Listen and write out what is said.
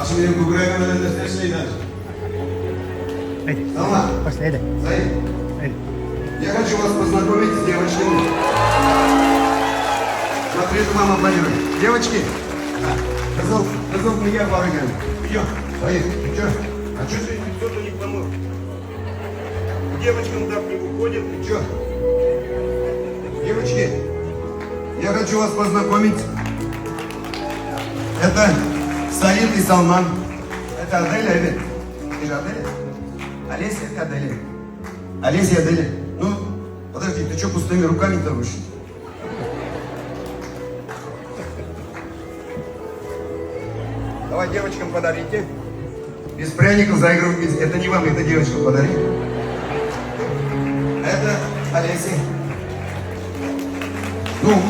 Şimdi bu buraya kadar da sesle Салма. Пошли, иди. Заид. Иди. Я хочу вас познакомить с девочками. Смотрите, мама аплодирует. Девочки, разок меня барыгами. Идем. Заид, ты что? А что ты кто-то не помог? К девочкам так не выходит. Ты что? Девочки, я хочу вас познакомить. Это Саид и Салман. Это Аделя, Адель. Ты же Аделя? Олеся, это Аделя. Олеся и Аделя. Ну, подожди, ты что пустыми руками-то вышел? Давай девочкам подарите. Без пряников заигрывать нельзя. Это не вам, это девочкам подари. Это Олеся. Ну,